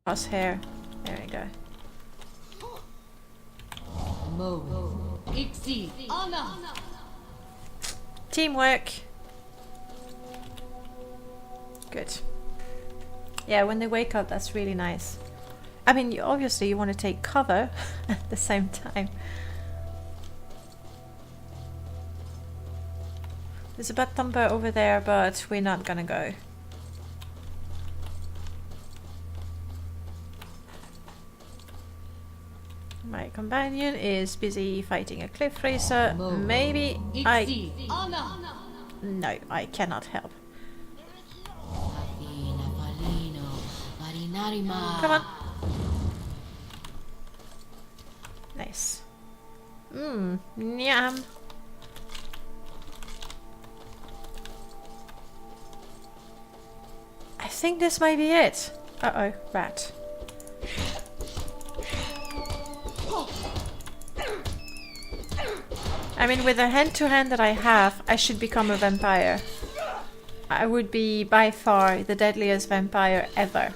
Crosshair. There we go. Teamwork. Good. Yeah, when they wake up, that's really nice. I mean, obviously you want to take cover at the same time. There's a bad thumper over there, but we're not gonna go. My companion is busy fighting a cliff racer. Maybe I... No, I cannot help. Come on. Nice. Yum. I think this might be it. Uh-oh, rat. I mean, with the hand-to-hand that I have, I should become a vampire. I would be by far the deadliest vampire ever.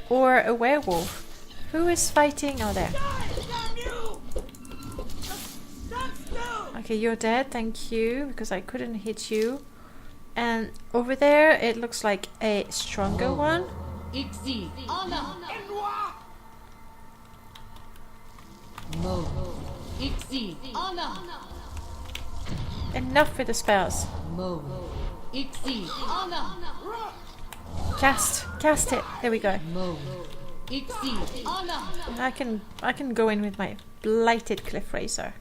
Or a werewolf. Who is fighting? Oh, there. Okay, you're dead, thank you, because I couldn't hit you. And over there, it looks like a stronger one. Enough with the spells. Cast it. There we go. I can go in with my blighted cliff razor.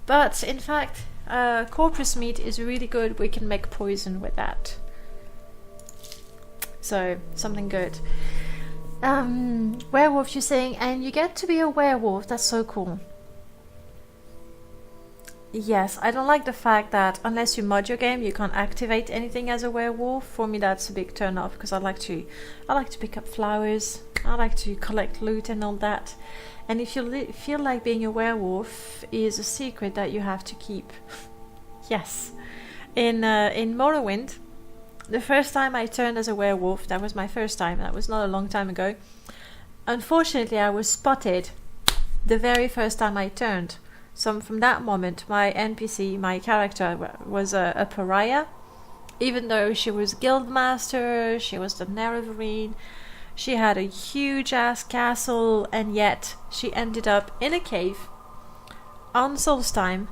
But in fact, corpus meat is really good. We can make poison with that. So something good. Werewolf, you're saying, and you get to be a werewolf. That's so cool. Yes, I don't like the fact that unless you mod your game, you can't activate anything as a werewolf. For me, that's a big turn off because I like to pick up flowers. I like to collect loot and all that. And if you feel like being a werewolf is a secret that you have to keep. Yes, in Morrowind, the first time I turned as a werewolf, that was my first time. That was not a long time ago. Unfortunately, I was spotted the very first time I turned. So from that moment, my NPC, my character, was a pariah. Even though she was guildmaster, she was the Nerevarine, she had a huge ass castle, and yet she ended up in a cave on Solstheim,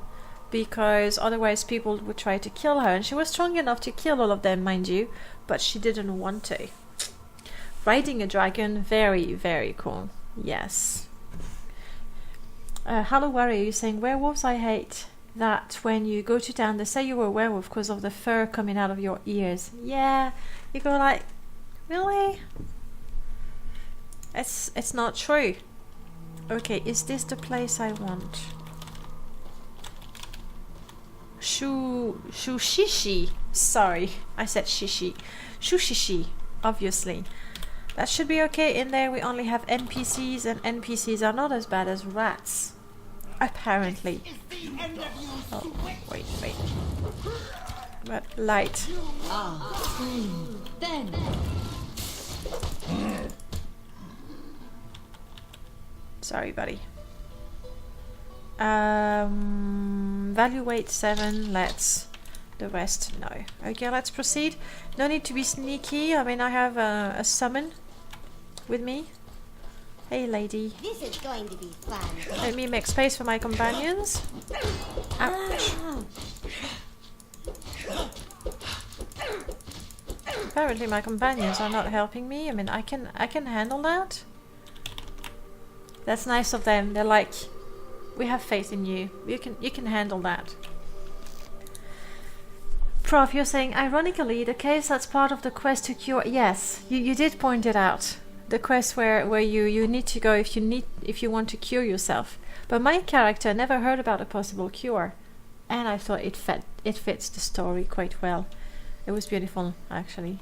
because otherwise people would try to kill her. And she was strong enough to kill all of them, mind you, but she didn't want to. Riding a dragon, very, very cool. Yes. Hello Warrior, you're saying werewolves, I hate that when you go to town they say you were a werewolf because of the fur coming out of your ears. Yeah, you go like, really? It's not true. Okay, is this the place I want? Shushishi. Sorry, I said shishi. Shushishi, obviously. That should be okay. In there we only have NPCs, and NPCs are not as bad as rats. Apparently. Oh, wait. But light. Then. Sorry, buddy. Value weight 7. Let's. The rest, no. Okay, let's proceed. No need to be sneaky. I mean, I have a summon with me. Hey, lady. This is going to be fun. Let me make space for my companions. Ouch. Apparently, my companions are not helping me. I mean, I can handle that. That's nice of them. They're like, we have faith in you. You can handle that. Prof, you're saying, ironically, the case that's part of the quest to cure... Yes, you did point it out. The quest where you need to go if you want to cure yourself. But my character never heard about a possible cure. And I thought it fits the story quite well. It was beautiful, actually.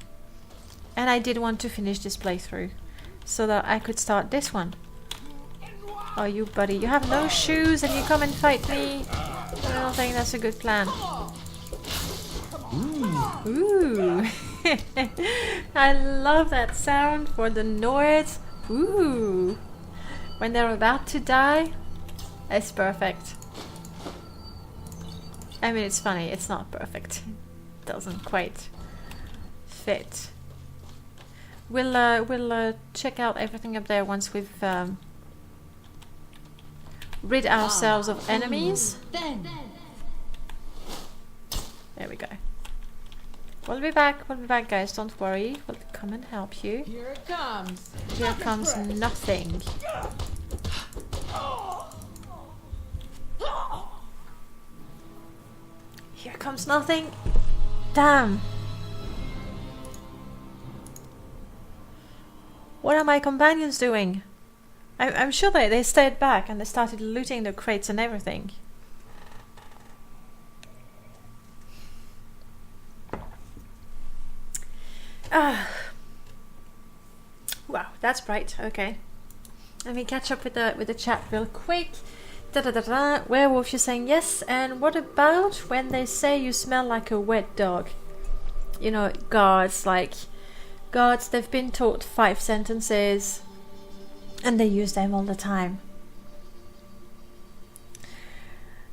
And I did want to finish this playthrough, so that I could start this one. Oh, you buddy, you have no shoes and you come and fight me? I don't think that's a good plan. Ooh. I love that sound for the Nords. Ooh. When they're about to die, it's perfect. I mean, it's funny, it's not perfect. It doesn't quite fit. We'll check out everything up there once we've rid ourselves of enemies. There we go. We'll be back guys, don't worry. We'll come and help you. Here it comes. Here comes nothing. Here comes nothing. Damn. What are my companions doing? I'm sure they stayed back and they started looting the crates and everything. Wow, that's bright. Okay, let me catch up with the chat real quick. Werewolf, you're saying yes. And what about when they say you smell like a wet dog? You know, guards, they've been taught 5 sentences and they use them all the time.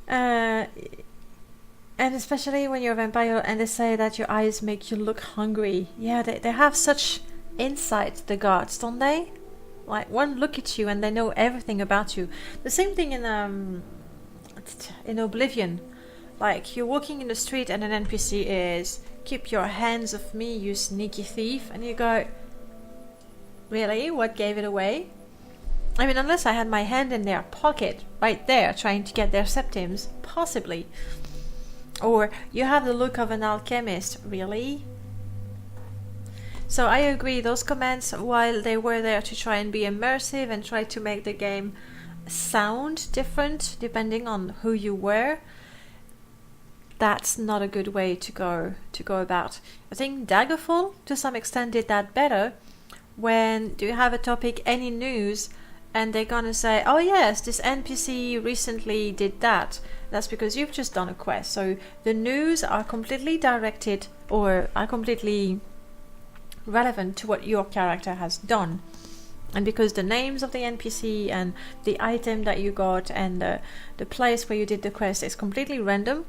And especially when you're a vampire and they say that your eyes make you look hungry. Yeah, they have such insight, the guards, don't they? Like, one look at you and they know everything about you. The same thing in Oblivion. Like, you're walking in the street and an NPC is, "Keep your hands off me, you sneaky thief." And you go, really? What gave it away? I mean, unless I had my hand in their pocket, right there, trying to get their septims, possibly. Or, you have the look of an alchemist, really? So I agree, those comments, while they were there to try and be immersive and try to make the game sound different depending on who you were, that's not a good way to go about. I think Daggerfall to some extent did that better. When do you have a topic, any news, and they're gonna say, "Oh yes, this NPC recently did that." That's because you've just done a quest. So the news are completely directed or are completely relevant to what your character has done. And because the names of the NPC and the item that you got and the place where you did the quest is completely random,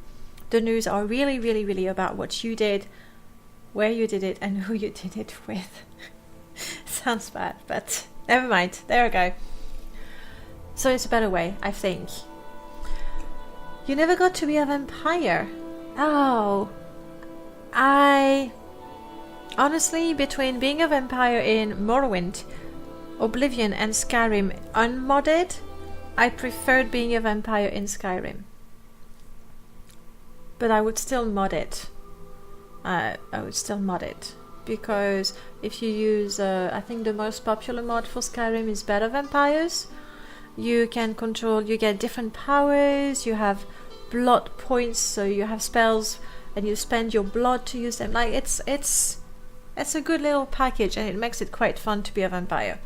the news are really, really, really about what you did, where you did it, and who you did it with. Sounds bad, but never mind. There we go. So it's a better way, I think. You never got to be a vampire. Oh. Honestly, between being a vampire in Morrowind, Oblivion and Skyrim unmodded, I preferred being a vampire in Skyrim. But I would still mod it. Because if you use, I think the most popular mod for Skyrim is Better Vampires. You can control, you get different powers, you have blood points, so you have spells and you spend your blood to use them. Like, it's a good little package and it makes it quite fun to be a vampire.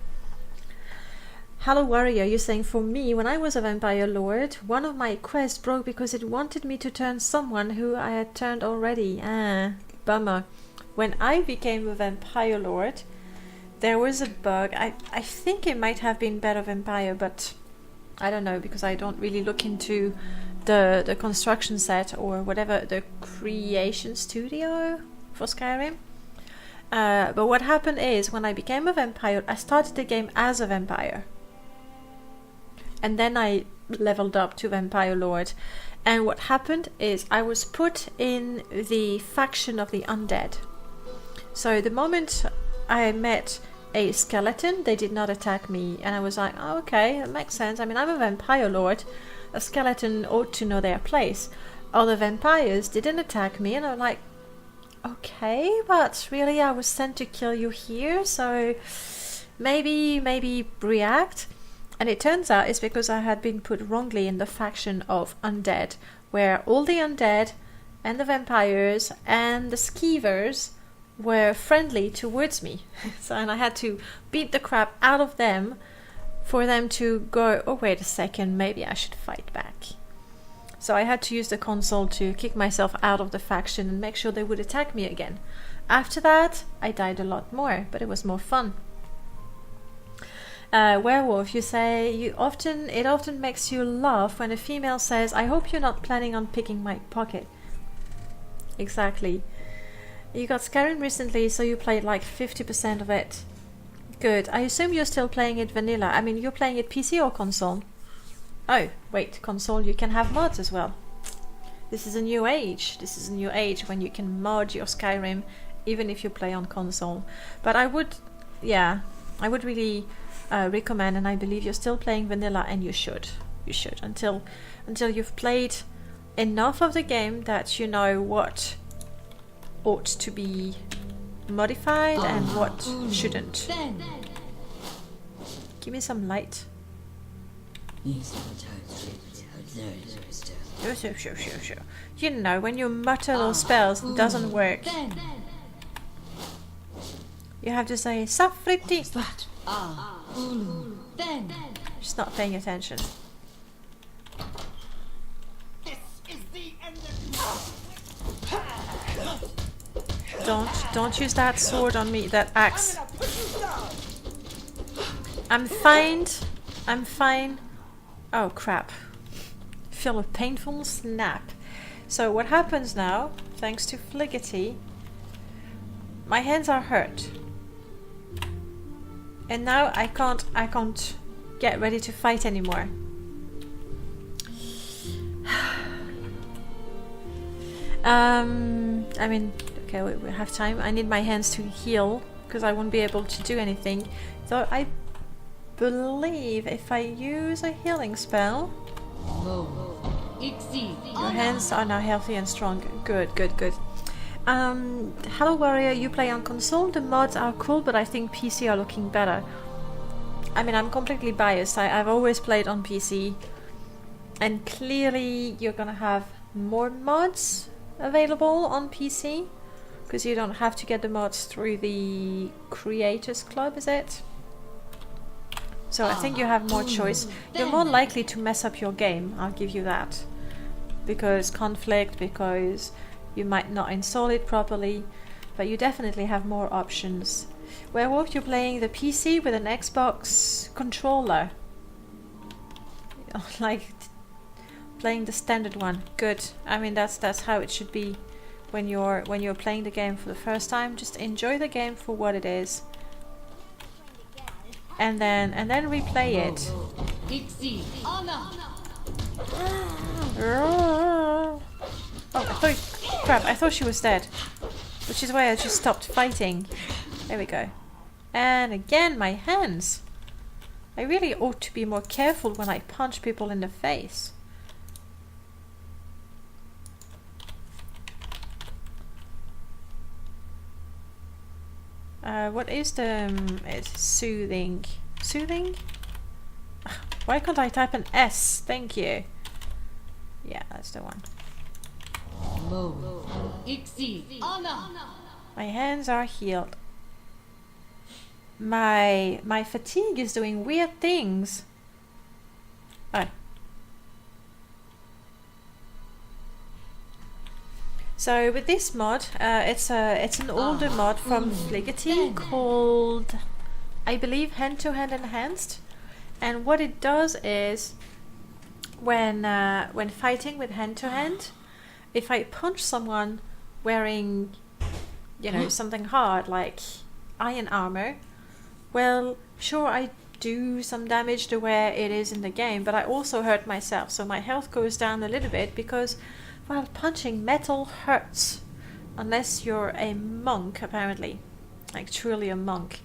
Hello Warrior, you're saying, for me, when I was a vampire lord, one of my quests broke because it wanted me to turn someone who I had turned already. Bummer. When I became a vampire lord, there was a bug. I think it might have been Better Vampire, but I don't know, because I don't really look into the construction set or whatever, the creation studio for Skyrim. But what happened is, when I became a vampire, I started the game as a vampire. And then I leveled up to Vampire Lord. And what happened is I was put in the faction of the undead. So the moment I met a skeleton, they did not attack me. And I was like, oh, okay, that makes sense. I mean, I'm a Vampire Lord. A skeleton ought to know their place. Other vampires didn't attack me. And I'm like, okay, but really I was sent to kill you here. So maybe react. And it turns out it's because I had been put wrongly in the faction of undead, where all the undead and the vampires and the skeevers were friendly towards me. And I had to beat the crap out of them for them to go, oh wait a second, maybe I should fight back. So I had to use the console to kick myself out of the faction and make sure they would attack me again. After that, I died a lot more, but it was more fun. Werewolf, you say it often makes you laugh when a female says, "I hope you're not planning on picking my pocket." Exactly. You got Skyrim recently, so you played like 50% of it. Good. I assume you're still playing it vanilla. I mean, you're playing it PC or console? Oh, wait, console, you can have mods as well. This is a new age. This is a new age when you can mod your Skyrim even if you play on console. But I would really recommend, and I believe you're still playing vanilla, and you should until you've played enough of the game that you know what ought to be modified and what shouldn't. Give me some light. Sure. You know, when you mutter those spells, it doesn't work. You have to say Safriti. She's not paying attention. Don't use that sword on me, that axe. I'm fine. Oh crap. Feel a painful snap. So what happens now, thanks to Fliggity, my hands are hurt. And now I can't get ready to fight anymore. I mean, okay, we have time. I need my hands to heal because I won't be able to do anything. So I believe if I use a healing spell, your hands are now healthy and strong. Good. Hello Warrior, you play on console. The mods are cool, but I think PC are looking better. I mean, I'm completely biased. I've always played on PC, and clearly you're gonna have more mods available on PC because you don't have to get the mods through the Creators Club, is it? So I think you have more choice. You're more likely to mess up your game, I'll give you that. Because conflict, because you might not install it properly, but you definitely have more options. Werewolf, you're playing the PC with an Xbox controller. Like playing the standard one. Good. I mean, that's how it should be when you're playing the game for the first time. Just enjoy the game for what it is. And then replay it. Oh, I thought she was dead. Which is why I just stopped fighting. There we go. And again, my hands. I really ought to be more careful when I punch people in the face. What is the... it's soothing. Soothing? Why can't I type an S? Thank you. Yeah, that's the one. My hands are healed. My fatigue is doing weird things. Oh. So with this mod, it's an older mod from Fliggity called, I believe, Hand-to-Hand Enhanced. And what it does is, when fighting with hand-to-hand, if I punch someone wearing, you know, something hard like iron armour, well, sure, I do some damage the way it is in the game, but I also hurt myself, so my health goes down a little bit because, well, punching metal hurts, unless you're a monk, apparently, like truly a monk,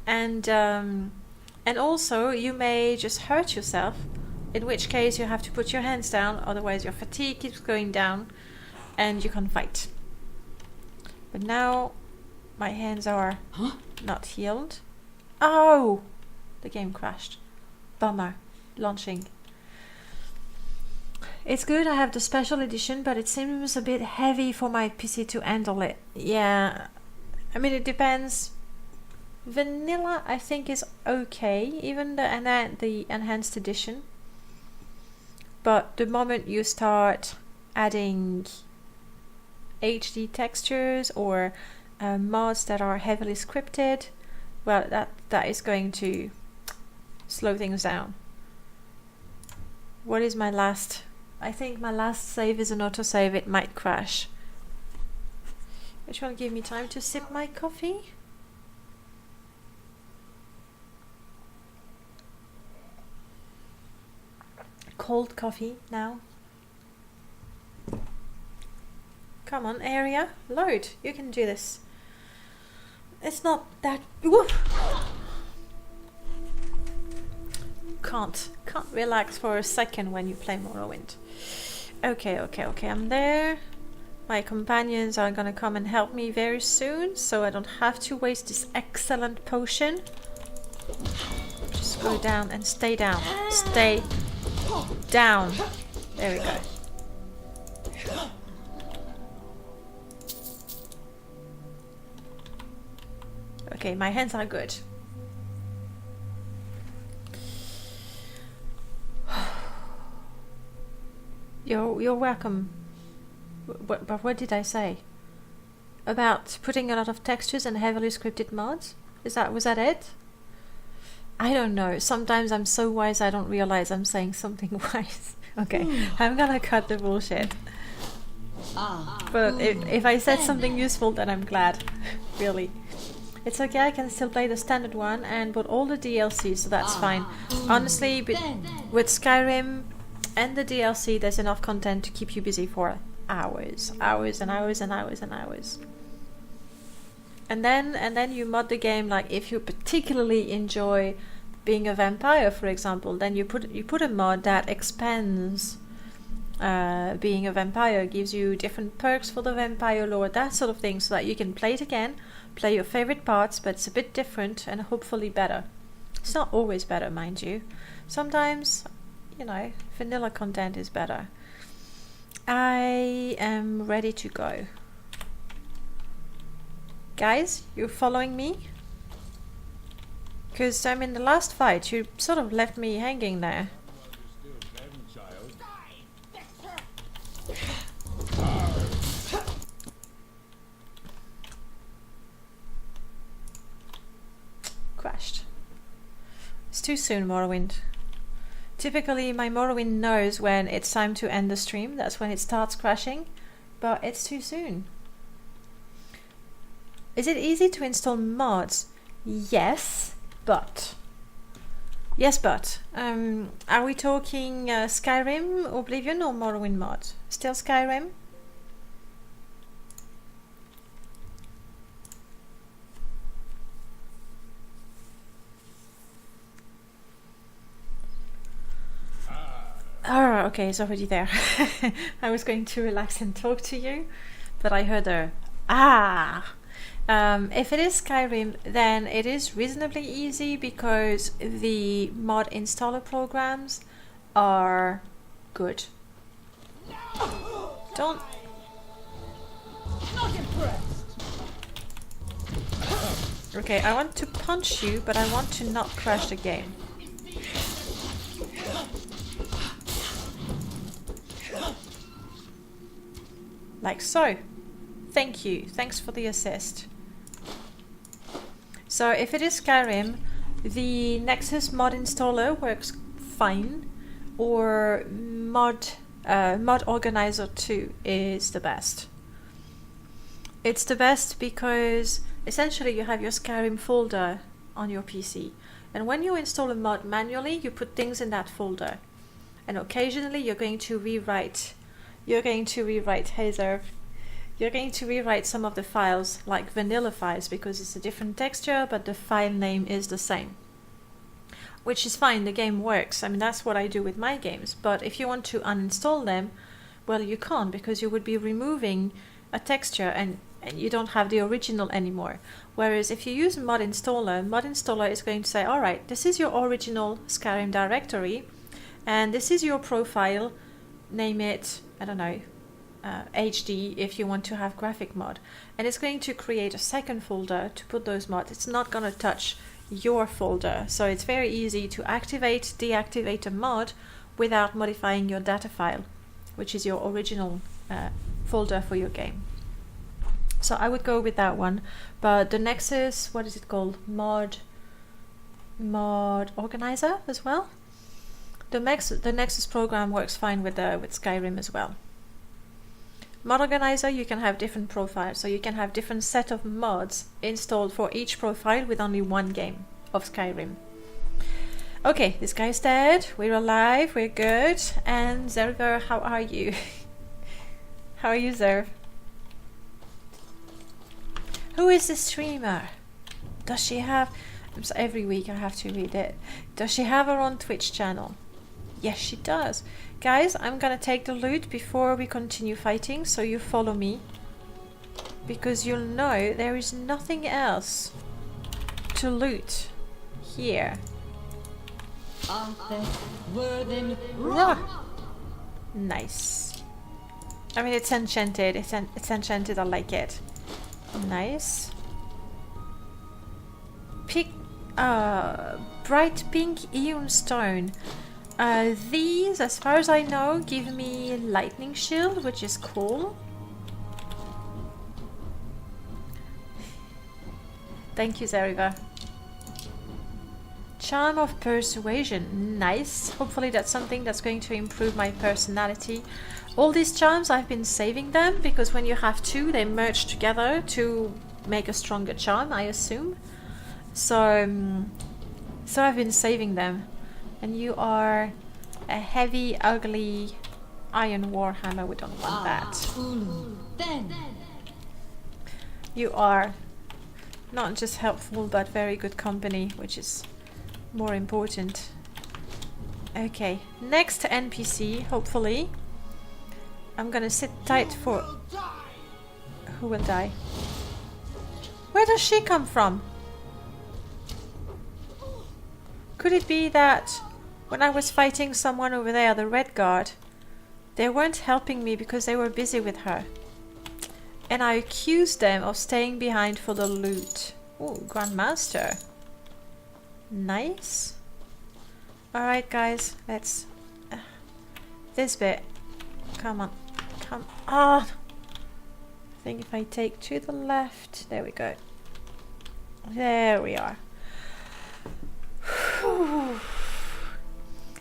and also you may just hurt yourself, in which case you have to put your hands down, otherwise your fatigue keeps going down, and you can't fight. But now my hands are not healed. Oh! The game crashed. Bummer. Launching. It's good I have the special edition, but it seems a bit heavy for my PC to handle it. Yeah. I mean, it depends. Vanilla, I think, is okay. Even the enhanced edition. But the moment you start adding HD textures or mods that are heavily scripted, well, that is going to slow things down. What is my last? I think my last save is an autosave. It might crash. Which will give me time to sip my coffee. Cold coffee now. Come on, area, load. You can do this. It's not that. Whoop. Can't relax for a second when you play Morrowind. Okay, I'm there. My companions are gonna come and help me very soon, so I don't have to waste this excellent potion. Just go down and stay down. Stay down. There we go. Okay, my hands are good. You're welcome. But what did I say? About putting a lot of textures and heavily scripted mods? Was that it? I don't know. Sometimes I'm so wise I don't realize I'm saying something wise. Okay, I'm gonna cut the bullshit. But if I said something useful, then I'm glad. Really. It's okay, I can still play the standard one and put all the DLC, so that's fine. Honestly, with Skyrim and the DLC, there's enough content to keep you busy for hours and hours and hours and hours. And then you mod the game, like if you particularly enjoy being a vampire, for example, then you put a mod that expands being a vampire, gives you different perks for the vampire lore, that sort of thing, so that you can play it again, play your favorite parts, but it's a bit different and hopefully better. It's not always better, mind you. Sometimes, you know, vanilla content is better. I am ready to go. Guys, you following me? Because, I mean, the last fight, you sort of left me hanging there. Crashed. It's too soon, Morrowind. Typically, my Morrowind knows when it's time to end the stream. That's when it starts crashing. But it's too soon. Is it easy to install mods? Yes, but. Are we talking Skyrim, Oblivion, or Morrowind mods? Still Skyrim? Oh, okay, it's already there. I was going to relax and talk to you, but I heard a if it is Skyrim, then it is reasonably easy because the mod installer programs are good. Don't. Not impressed. Okay, I want to punch you, but I want to not crash the game. Like so. Thank you. Thanks for the assist. So if it is Skyrim, the Nexus mod installer works fine, or mod organizer 2 is the best. It's the best because essentially you have your Skyrim folder on your PC, and when you install a mod manually, you put things in that folder, and occasionally you're going to rewrite Hazer. You're going to rewrite some of the files like vanilla files because it's a different texture, but the file name is the same. Which is fine, the game works. I mean, that's what I do with my games. But if you want to uninstall them, well, you can't because you would be removing a texture and you don't have the original anymore. Whereas if you use mod installer is going to say, all right, this is your original Skyrim directory and this is your profile. Name it, I don't know, HD if you want to have graphic mod, and it's going to create a second folder to put those mods. It's not going to touch your folder, so it's very easy to activate, deactivate a mod without modifying your data file, which is your original folder for your game. So I would go with that one. But the Nexus, what is it called? Mod Organizer as well. The Nexus program works fine with Skyrim as well. Mod Organizer, you can have different profiles, so you can have different set of mods installed for each profile with only one game of Skyrim. Okay, this guy's dead, we're alive, we're good. And Zerver, how are you? How are you, Zerv? Who is the streamer? Does she have... every week I have to read it. Does she have her own Twitch channel? Yes, she does. Guys, I'm gonna take the loot before we continue fighting, so you follow me. Because you'll know there is nothing else to loot here. Nice. I mean, it's enchanted. It's enchanted. I like it. Nice. Bright pink Eon stone. These, as far as I know, give me lightning shield, which is cool. Thank you, Zeriva. Charm of persuasion. Nice. Hopefully that's something that's going to improve my personality. All these charms, I've been saving them because when you have two, they merge together to make a stronger charm, I assume. So I've been saving them. And you are a heavy, ugly iron warhammer. We don't want that. You are not just helpful, but very good company, which is more important. Okay, next NPC, hopefully. I'm gonna sit tight for... Who will die? Where does she come from? Could it be that when I was fighting someone over there, the Red Guard, they weren't helping me because they were busy with her? And I accused them of staying behind for the loot. Oh, Grandmaster. Nice. Alright guys, let's... this bit. Come on. Come on. I think if I take to the left... There we go. There we are.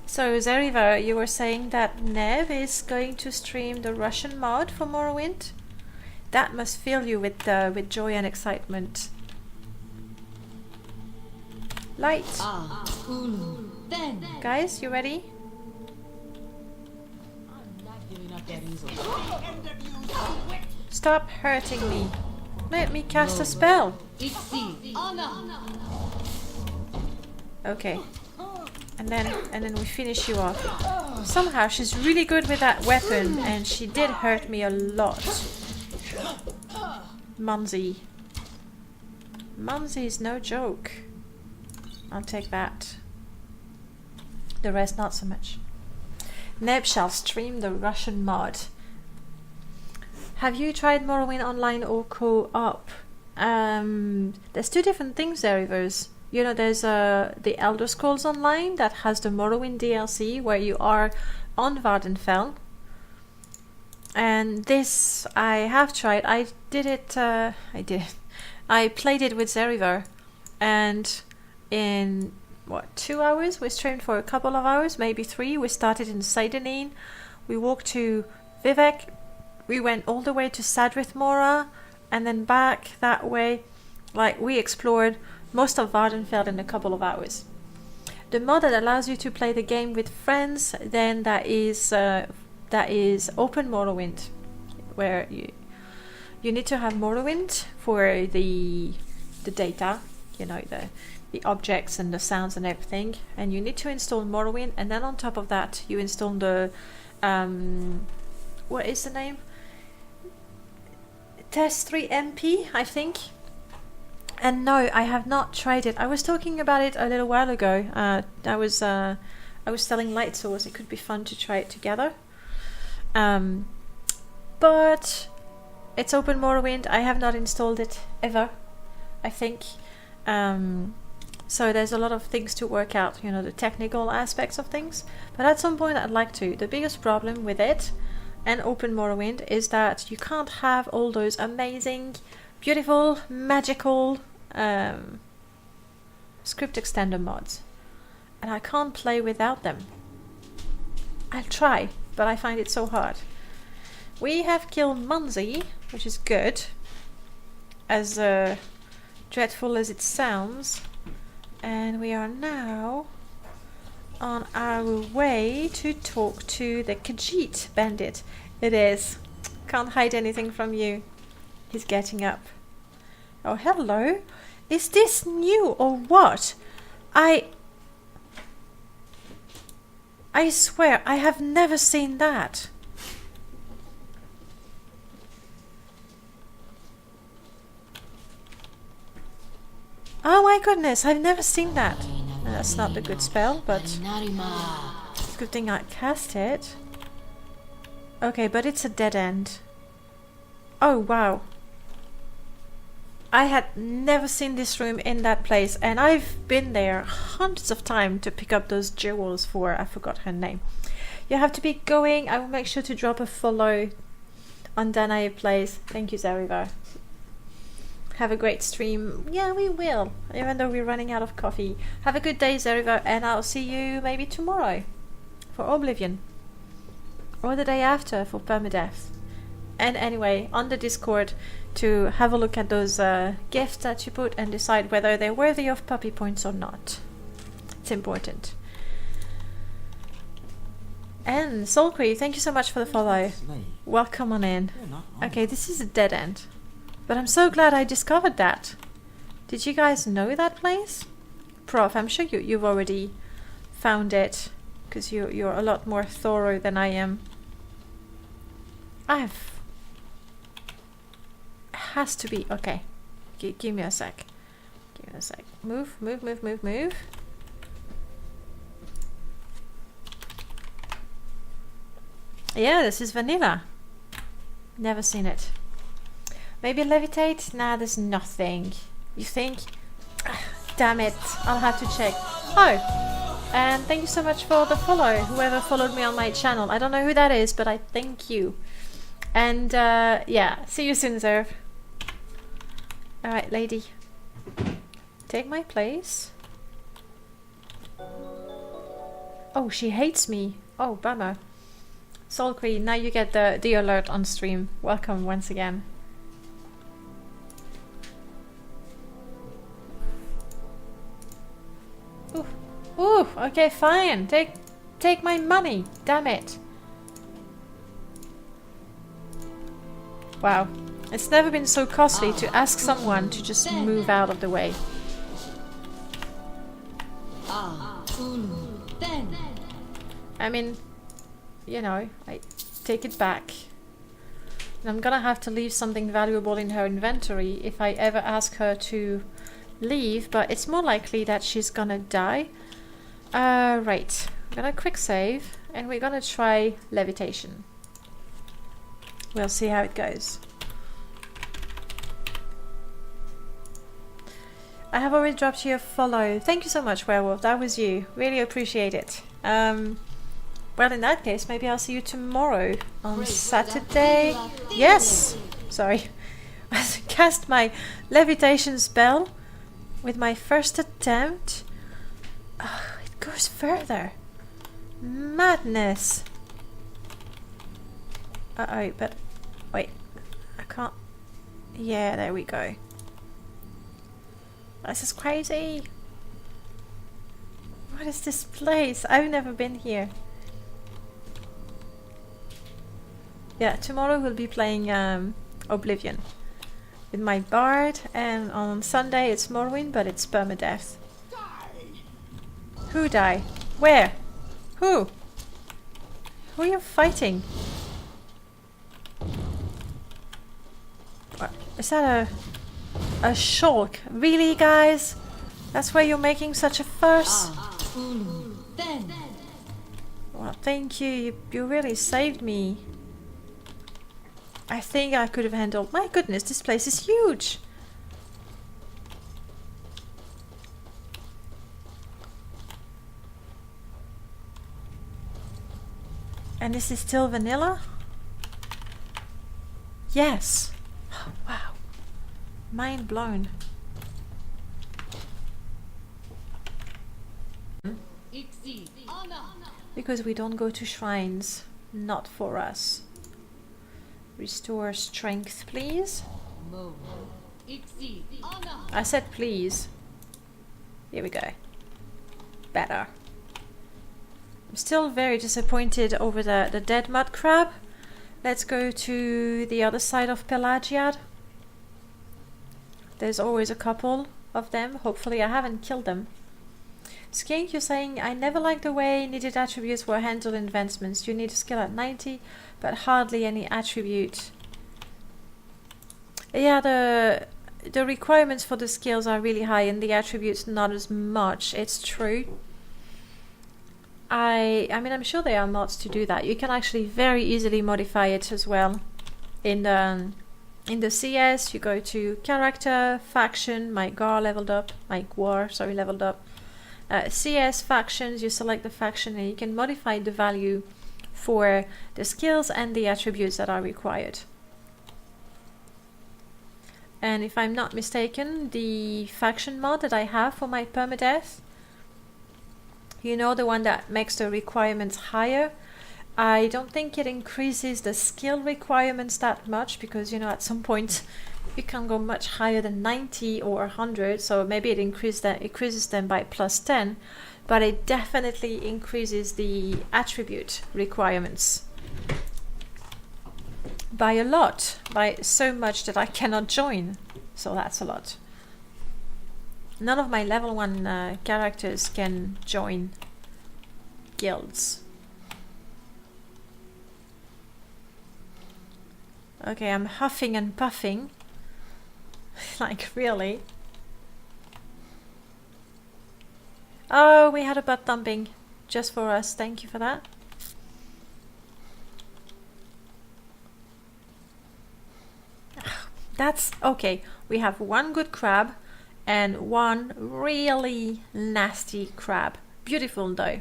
So Zeriva, you were saying that Nev is going to stream the Russian mod for Morrowind? That must fill you with joy and excitement. Light. Guys, you ready? Stop hurting me. Let me cast a spell. Okay. And then we finish you off. Somehow she's really good with that weapon and she did hurt me a lot. Munzie. Munzie is no joke. I'll take that. The rest not so much. Neb shall stream the Russian mod. Have you tried Morrowind online or co-op? There's two different things there, Rivers. You know, there's the Elder Scrolls Online that has the Morrowind DLC where you are on Vardenfell. And this I have tried. I played it with Zeriver, and in what, 2 hours? We streamed for a couple of hours, maybe 3. We started in Seidenine. We walked to Vivek. We went all the way to Sadrith Mora and then back that way. Like, we explored most of Vardenfell in a couple of hours. The mod that allows you to play the game with friends, then that is Open Morrowind, where you need to have Morrowind for the data, you know, the objects and the sounds and everything, and you need to install Morrowind, and then on top of that you install the what is the name? Test 3 MP, I think. And no, I have not tried it. I was talking about it a little while ago. I was selling Light Source. It could be fun to try it together. But it's Open Morrowind. I have not installed it ever, I think. So there's a lot of things to work out, you know, the technical aspects of things. But at some point I'd like to. The biggest problem with it and open Morrowind is that you can't have all those amazing, beautiful, magical script extender mods. And I can't play without them. I'll try, but I find it so hard. We have killed Munzi, which is good. As dreadful as it sounds. And we are now on our way to talk to the Khajiit bandit. It is. Can't hide anything from you. He's getting up. Oh, hello. Is this new or what? I swear, I have never seen that. Oh my goodness, I've never seen that. That's not a good spell, but good thing I cast it. Okay, but it's a dead end. Oh wow. I had never seen this room in that place, and I've been there hundreds of times to pick up those jewels for, I forgot her name. You have to be going. I will make sure to drop a follow on Danae Plays. Thank you, Zarivar. Have a great stream. Yeah, we will, even though we're running out of coffee. Have a good day, Zeriva, and I'll see you maybe tomorrow for Oblivion. Or the day after for Permadeath. And anyway, on the Discord to have a look at those gifts that you put and decide whether they're worthy of puppy points or not. It's important. And Soulcree, thank you so much for the follow. Welcome on in. Okay, this is a dead end. But I'm so glad I discovered that. Did you guys know that place? Prof, I'm sure you've already found it. Because you're a lot more thorough than I am. It has to be. Okay. Give me a sec. Give me a sec. Move. Yeah, this is vanilla. Never seen it. Maybe levitate? Nah, there's nothing. You think? Damn it. I'll have to check. Oh, and thank you so much for the follow. Whoever followed me on my channel. I don't know who that is, but I thank you. And yeah, see you soon, Zerv. Alright, lady. Take my place. Oh, she hates me. Oh, bummer. Soul Queen, now you get the alert on stream. Welcome once again. Ooh, okay, fine. Take my money. Damn it. Wow. It's never been so costly to ask someone to just move out of the way. I mean, you know, I take it back. And I'm gonna have to leave something valuable in her inventory if I ever ask her to leave, but it's more likely that she's gonna die. Right. I'm gonna quick save and we're gonna try levitation. We'll see how it goes. I have already dropped you a follow. Thank you so much, Werewolf. That was you. Really appreciate it. Well, in that case, maybe I'll see you tomorrow on Saturday. Yes! Sorry. I cast my levitation spell with my first attempt. Oh, it goes further. Madness. Uh-oh, but wait. I can't. Yeah, there we go. This is crazy. What is this place? I've never been here. Yeah, tomorrow we'll be playing Oblivion with my bard, and on Sunday it's Morrowind, but it's permadeath. Who die? Where? Who? Who are you fighting? What? Is that a shulk? Really, guys? That's why you're making such a fuss? Well, thank you. You really saved me. I think I could have handled... My goodness, this place is huge. And this is still vanilla? Yes. Wow. Mind blown. Because we don't go to shrines. Not for us. Restore strength, please. I said please. Here we go. Better. I'm still very disappointed over the dead mud crab. Let's go to the other side of Pelagiad. There's always a couple of them. Hopefully I haven't killed them. Skink, you're saying, I never liked the way needed attributes were handled in advancements. You need a skill at 90, but hardly any attribute. Yeah, the requirements for the skills are really high and the attributes not as much. It's true. I mean, I'm sure there are mods to do that. You can actually very easily modify it as well. In the CS, you go to character, faction, my GAR leveled up, my GWAR, sorry, leveled up. CS factions, you select the faction and you can modify the value for the skills and the attributes that are required. And if I'm not mistaken, the faction mod that I have for my permadeath, you know, the one that makes the requirements higher, I don't think it increases the skill requirements that much because, you know, at some point you can go much higher than 90 or 100, so maybe it increases them by plus 10, but it definitely increases the attribute requirements by a lot, by so much that I cannot join, so that's a lot. None of my level 1 characters can join guilds. Okay, I'm huffing and puffing. Like, really? Oh, we had a butt thumping just for us. Thank you for that. That's okay. We have one good crab and one really nasty crab. Beautiful though.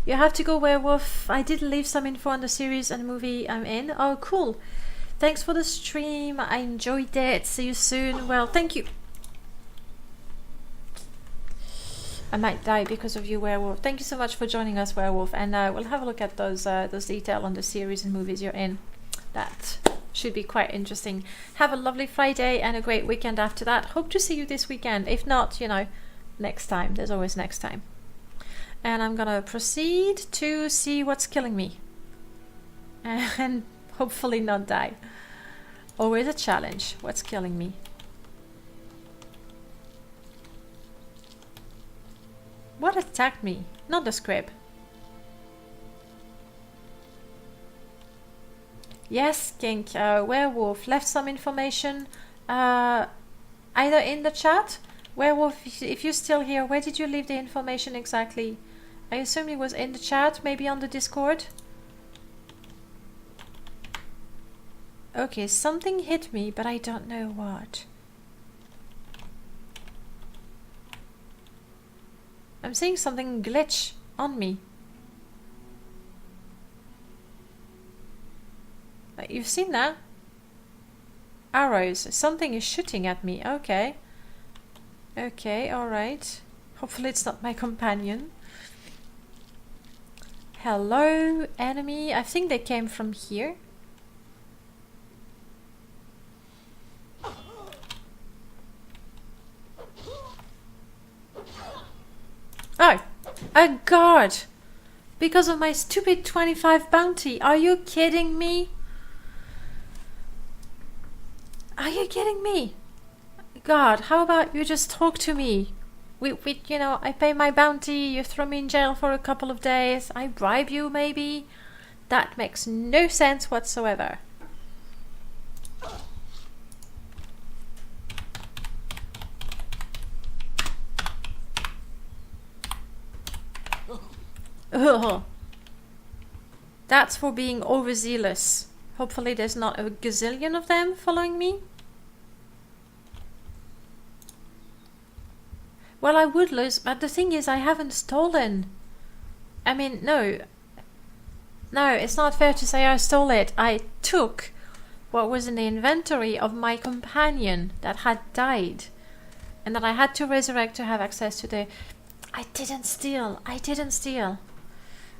You have to go werewolf. I did leave some info on the series and movie I'm in. Oh, cool. Thanks for the stream. I enjoyed it. See you soon. Well, thank you. I might die because of you, werewolf. Thank you so much for joining us, werewolf. And we'll have a look at those details on the series and movies you're in. That should be quite interesting. Have a lovely Friday and a great weekend after that. Hope to see you this weekend. If not, you know, next time. There's always next time. And I'm gonna proceed to see what's killing me. And hopefully not die. Always a challenge. What's killing me? What attacked me? Not the scrib. Yes, Kink, werewolf left some information either in the chat. Werewolf, if you're still here, where did you leave the information exactly? I assume it was in the chat, maybe on the Discord. Okay, something hit me, but I don't know what. I'm seeing something glitch on me. You've seen that? Arrows. Something is shooting at me. Okay. Okay, alright. Hopefully it's not my companion. Hello, enemy. I think they came from here. Oh, a guard! Because of my stupid 25 bounty. Are you kidding me? Are you kidding me? God, how about you just talk to me? You know, I pay my bounty, you throw me in jail for a couple of days, I bribe you maybe? That makes no sense whatsoever. Ugh. That's for being overzealous. Hopefully there's not a gazillion of them following me. Well, I would lose, but the thing is I haven't stolen. I mean, no. No, it's not fair to say I stole it. I took what was in the inventory of my companion that had died and that I had to resurrect to have access to the... I didn't steal.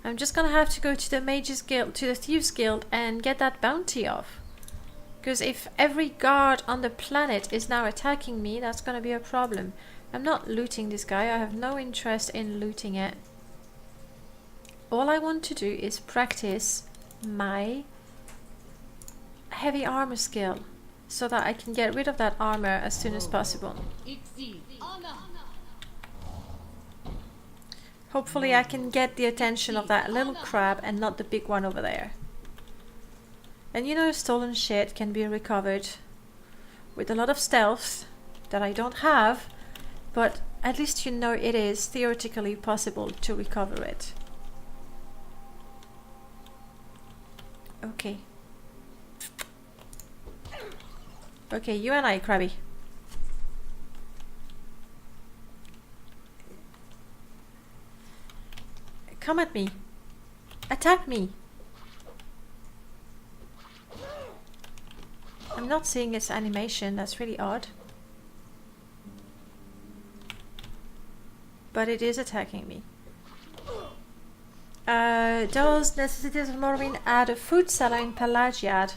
I'm just gonna have to go to the Mages Guild, to the Thieves Guild, and get that bounty off. Because if every guard on the planet is now attacking me, that's gonna be a problem. I'm not looting this guy. I have no interest in looting it. All I want to do is practice my heavy armor skill so that I can get rid of that armor as soon as possible. Hopefully I can get the attention of that little crab and not the big one over there. And you know, stolen shit can be recovered with a lot of stealth that I don't have, but at least you know it is theoretically possible to recover it. Okay. Okay, you and I, Krabby. Come at me. Attack me. I'm not seeing its animation. That's really odd. But it is attacking me. Does Necessities of Morrowind add a food seller in Pelagiad?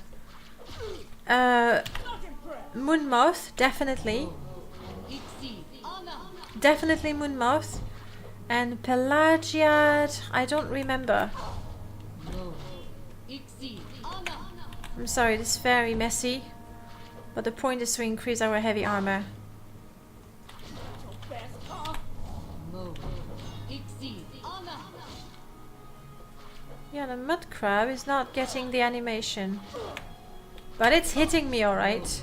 Moonmoth, definitely. Definitely Moonmoth. And Pelagiad, I don't remember. I'm sorry, this is very messy. But the point is to increase our heavy armor. Yeah, the mud crab is not getting the animation. But it's hitting me alright.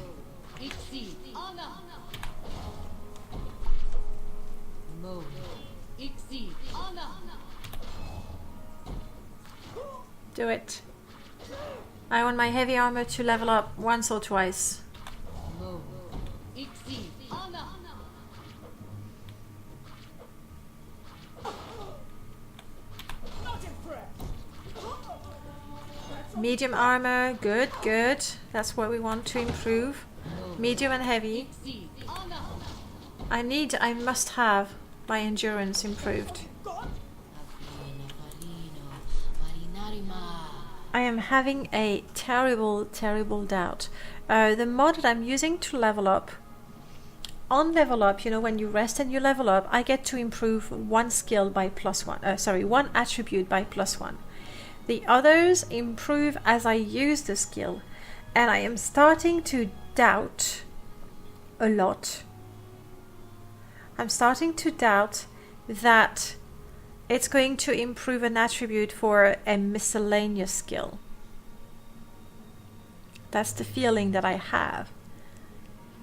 Do it. I want my heavy armor to level up once or twice. Medium armor, good, good. That's what we want to improve. Medium and heavy. I must have my endurance improved. I am having a terrible, terrible doubt. The mod that I'm using to level up, on level up, you know, when you rest and you level up, I get to improve one skill by +1. One attribute by +1. The others improve as I use the skill, and I am starting to doubt a lot. I'm starting to doubt that it's going to improve an attribute for a miscellaneous skill. That's the feeling that I have.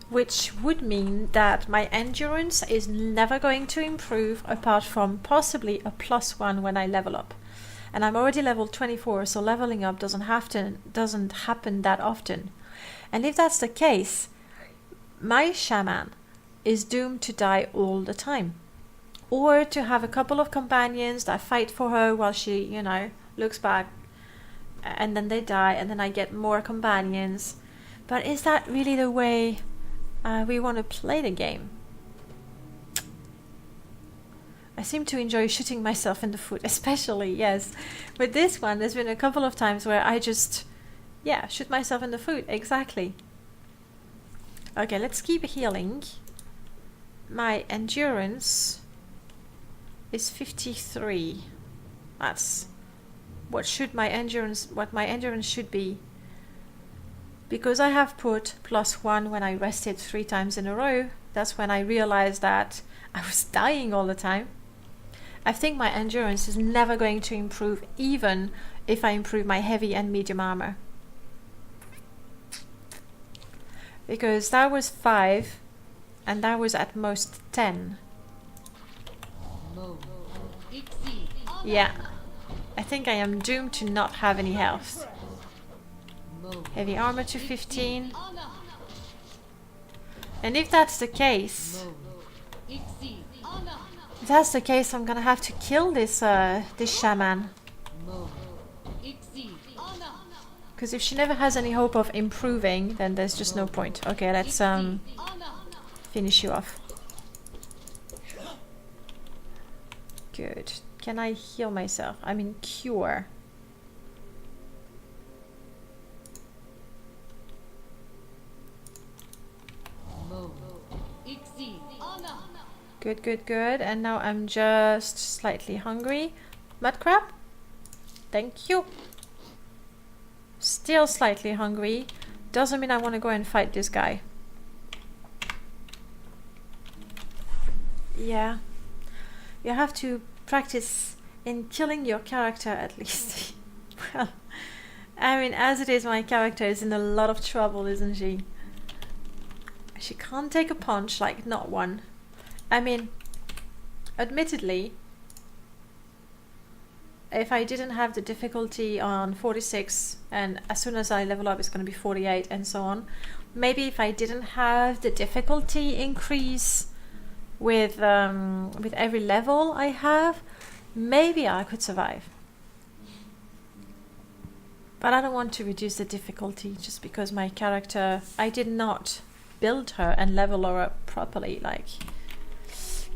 Which would mean that my endurance is never going to improve apart from possibly a +1 when I level up. And I'm already level 24, so leveling up doesn't happen that often. And if that's the case, my shaman is doomed to die all the time. Or to have a couple of companions that fight for her while she, you know, looks back, and then they die, and then I get more companions. But is that really the way we want to play the game? I seem to enjoy shooting myself in the foot, especially, yes. With this one, there's been a couple of times where I just, yeah, shoot myself in the foot, exactly. Okay, let's keep healing. My endurance is 53. That's what my endurance should be. Because I have put +1 when I rested 3 times in a row, that's when I realized that I was dying all the time. I think my endurance is never going to improve, even if I improve my heavy and medium armor. Because that was 5, and that was at most 10. Yeah, I think I am doomed to not have any health. Heavy armor to 15. And if that's the case, I'm gonna have to kill this shaman. Because if she never has any hope of improving, then there's just no point. Okay, let's finish you off. Good. Can I heal myself? I mean, cure. Good, good, good. And now I'm just slightly hungry. Mud crab? Thank you. Still slightly hungry. Doesn't mean I want to go and fight this guy. Yeah. You have to practice in killing your character at least. Well, I mean, as it is, my character is in a lot of trouble, isn't she? She can't take a punch, like not one. I mean, admittedly, if I didn't have the difficulty on 46, and as soon as I level up it's going to be 48 and so on, maybe if I didn't have the difficulty increase with every level I have, maybe I could survive. But I don't want to reduce the difficulty just because my character, I did not build her and level her up properly. Like,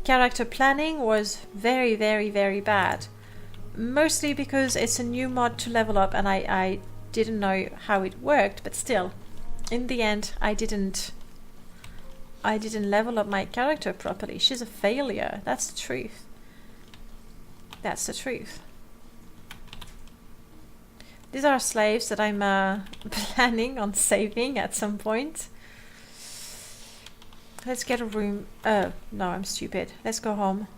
character planning was very, very, very bad. Mostly because it's a new mod to level up and I didn't know how it worked, but still, in the end, I didn't level up my character properly. She's a failure. That's the truth. That's the truth. These are slaves that I'm planning on saving at some point. Let's get a room. No, I'm stupid. Let's go home.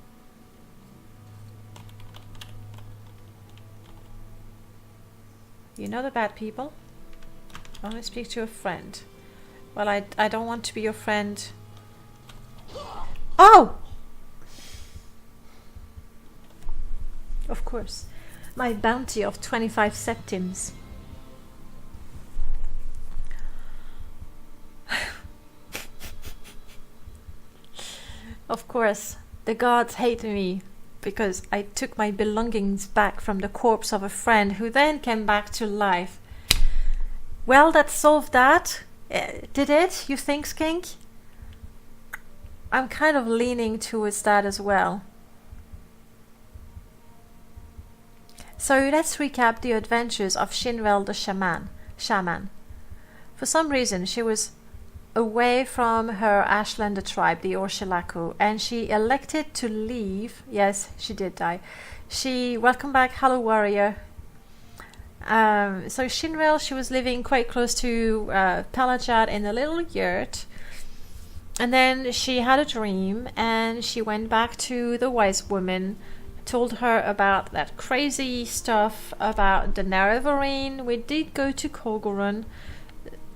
You know the bad people? I want to speak to a friend. Well, I don't want to be your friend. Oh! Of course. My bounty of 25 septims. Of course, the gods hate me because I took my belongings back from the corpse of a friend who then came back to life. Well, that solved that. Did it, you think, Skink? I'm kind of leaning towards that as well. So let's recap the adventures of Shinrel the shaman. For some reason, she was away from her Ashlander tribe, the Orshilaku, and she elected to leave. Yes, she did die. Welcome back, hello warrior. So Shinrel, she was living quite close to Pelajad in a little yurt, and then she had a dream, and she went back to the wise woman, told her about that crazy stuff about the Nerevarine. We did go to Kolgorun,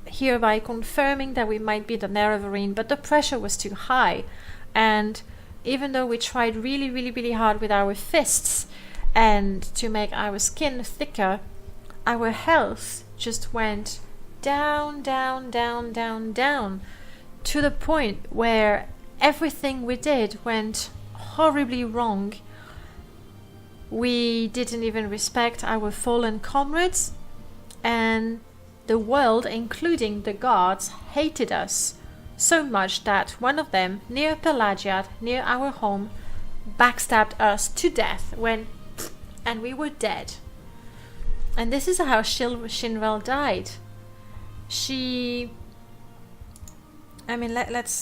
hereby confirming that we might be the Nerevarine, but the pressure was too high, and even though we tried really, really, really hard with our fists and to make our skin thicker, our health just went down, down, down, down, down, to the point where everything we did went horribly wrong. We didn't even respect our fallen comrades, and the world, including the gods, hated us so much that one of them, near Pelagiad, near our home, backstabbed us to death and we were dead. And this is how Shinrel died.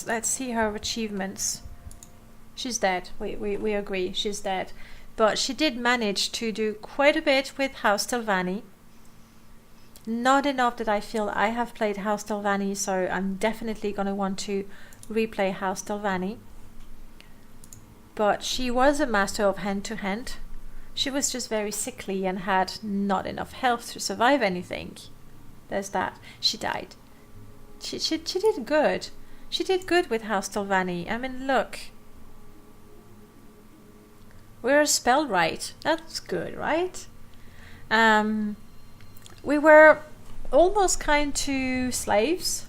Let's see her achievements. She's dead. We agree, she's dead. But she did manage to do quite a bit with House Telvanni. Not enough that I feel I have played House Telvanni, so I'm definitely going to want to replay House Telvanni. But she was a master of hand-to-hand. She was just very sickly and had not enough health to survive anything. There's that. She died. She did good. She did good with House Telvanni. I mean, look. We're spell right. That's good, right? We were almost kind to slaves.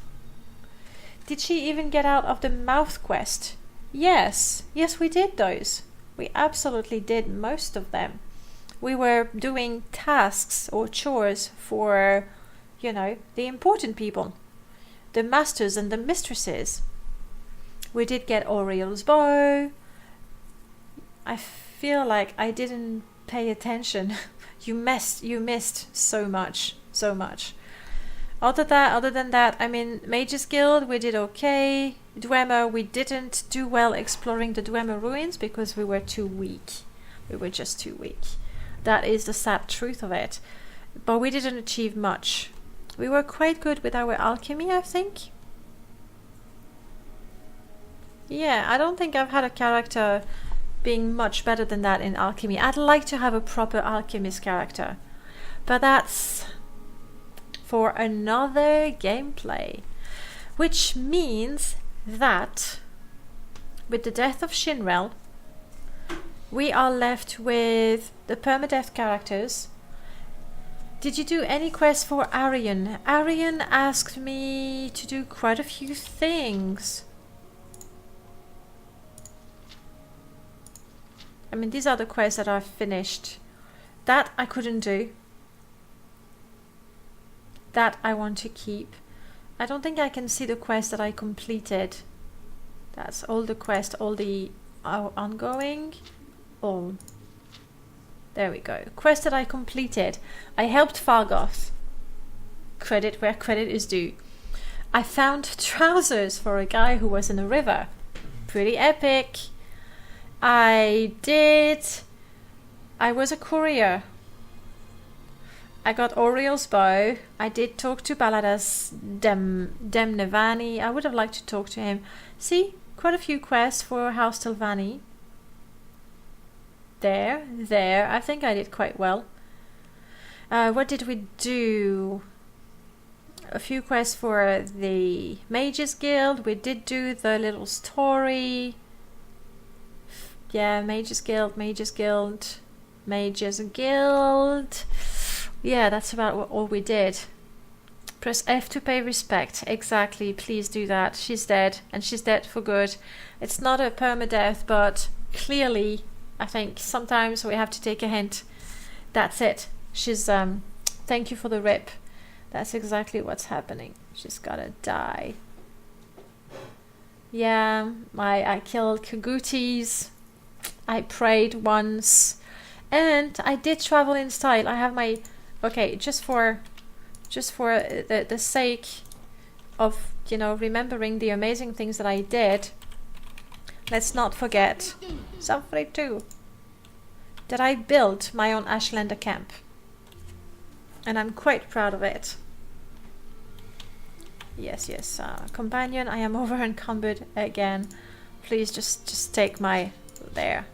Did she even get out of the mouth quest? Yes, we did those. We absolutely did most of them. We were doing tasks or chores for you know, the important people, the masters and the mistresses. We did get Oriel's bow. I feel like I didn't pay attention. You missed so much. Other than that, I mean, Mage's Guild, we did okay. Dwemer, we didn't do well exploring the Dwemer ruins because we were too weak. We were just too weak. That is the sad truth of it. But we didn't achieve much. We were quite good with our alchemy, I think. Yeah, I don't think I've had a character being much better than that in alchemy. I'd like to have a proper alchemist character. But that's for another gameplay. Which means that with the death of Shinrel, we are left with the permadeath characters. Did you do any quests for Arian? Arian asked me to do quite a few things. I mean, these are the quests that I've finished. That I couldn't do. That I want to keep. I don't think I can see the quest that I completed. That's all the quests, all the ongoing. All. There we go. Quest that I completed. I helped Fargoth. Credit where credit is due. I found trousers for a guy who was in a river. Pretty epic. I was a courier. I got Oriel's bow. I did talk to Baladas Demnevani. I would have liked to talk to him. See, quite a few quests for House Tilvani. There. I think I did quite well. What did we do? A few quests for the Mages Guild. We did do the little story. Yeah, Mages Guild. Yeah, that's about all we did. Press F to pay respect. Exactly, please do that. She's dead, and she's dead for good. It's not a permadeath, but clearly, I think sometimes we have to take a hint. That's it. She's, thank you for the rip. That's exactly what's happening. She's gotta die. Yeah, I killed Kagutis. I prayed once, and I did travel in style. I have my, okay, just for the sake of, you know, remembering the amazing things that I did. Let's not forget, Selfrey too, that I built my own Ashlander camp, and I'm quite proud of it. Yes, companion, I am over encumbered again. Please just take my, there.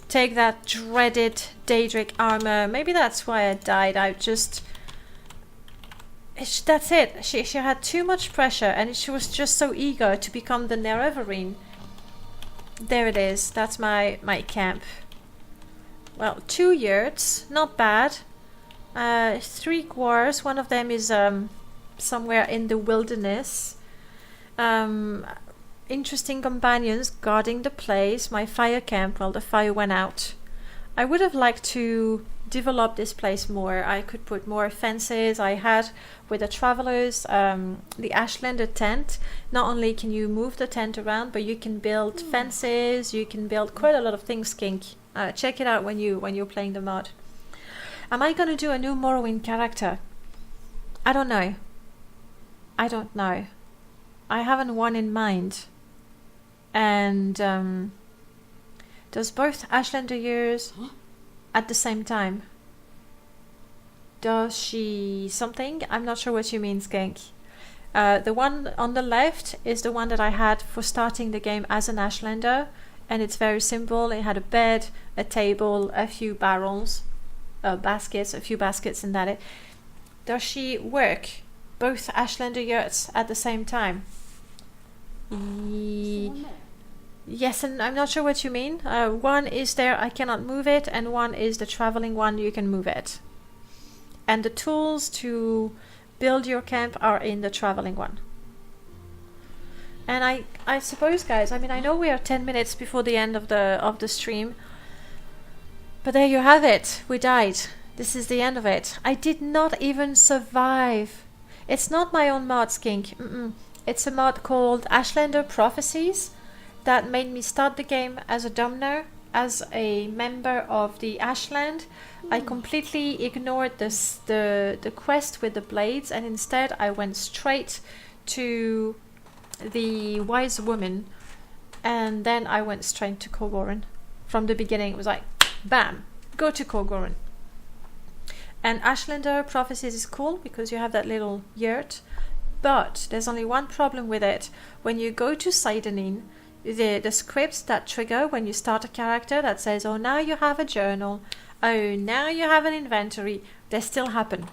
Take that dreaded Daedric armor. Maybe that's why I died. That's it. She had too much pressure, and she was just so eager to become the Nerevarine. There it is. That's my camp. Well, 2 yurts, not bad. 3 quarters. One of them is somewhere in the wilderness. Interesting companions guarding the place. My fire camp, well, the fire went out. I would have liked to develop this place more. I could put more fences. I had with the travelers the Ashlander tent. Not only can you move the tent around, but you can build fences. You can build quite a lot of things, Skink. Check it out when you're playing the mod. Am I gonna do a new Morrowind character? I don't know. I haven't one in mind. And does both Ashlander years at the same time? Does she something? I'm not sure what you mean, Skink. The one on the left is the one that I had for starting the game as an Ashlander, and it's very simple. It had a bed, a table, a few barrels, baskets, a few baskets, and that it. Does she work both Ashlander yurts at the same time? Yes, and I'm not sure what you mean. One is there, I cannot move it, and one is the traveling one, you can move it. And the tools to build your camp are in the traveling one. And I suppose, guys, I mean, I know we are 10 minutes before the end of the stream, but there you have it. We died. This is the end of it. I did not even survive. It's not my own mod, Skink. It's a mod called Ashlander Prophecies that made me start the game as a Domino, as a member of the Ashland. I completely ignored the quest with the blades, and instead I went straight to the wise woman, and then I went straight to Kogoran. From the beginning it was like, bam, go to Kogoran. And Ashlander Prophecies is cool because you have that little yurt, but there's only one problem with it. When you go to Seidanin, the scripts that trigger when you start a character that says, oh, now you have a journal, oh, now you have an inventory, they still happen.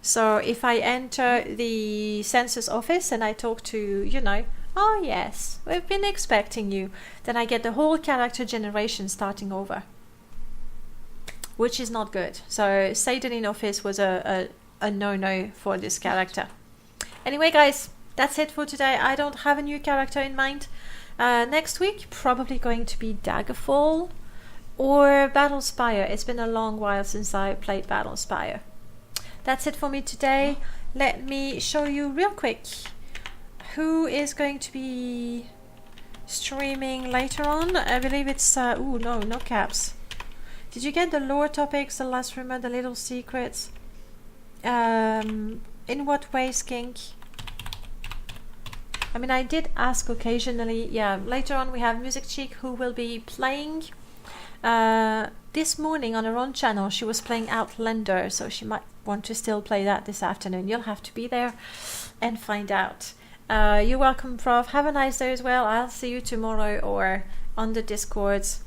So if I enter the census office and I talk to, you know, oh yes, we've been expecting you, then I get the whole character generation starting over, which is not good. So Seidanin office was a no-no for this character. Anyway, guys, that's it for today. I don't have a new character in mind. Next week, probably going to be Daggerfall or Battlespire. It's been a long while since I played Battlespire. That's it for me today. Let me show you real quick who is going to be streaming later on. I believe it's... ooh, no caps. Did you get the lore topics, the last rumor, the little secrets? In what way, Skink? I mean, I did ask occasionally. Yeah, later on we have Music Cheek, who will be playing. This morning on her own channel, she was playing Outlander, so she might want to still play that this afternoon. You'll have to be there and find out. You're welcome, Prof. Have a nice day as well. I'll see you tomorrow or on the Discords.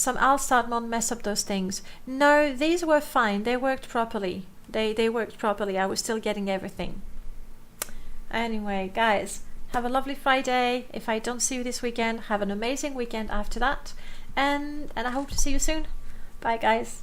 I'll start not mess up those things. No, these were fine. They worked properly. They worked properly. I was still getting everything. Anyway, guys, have a lovely Friday. If I don't see you this weekend, have an amazing weekend after that. And I hope to see you soon. Bye, guys.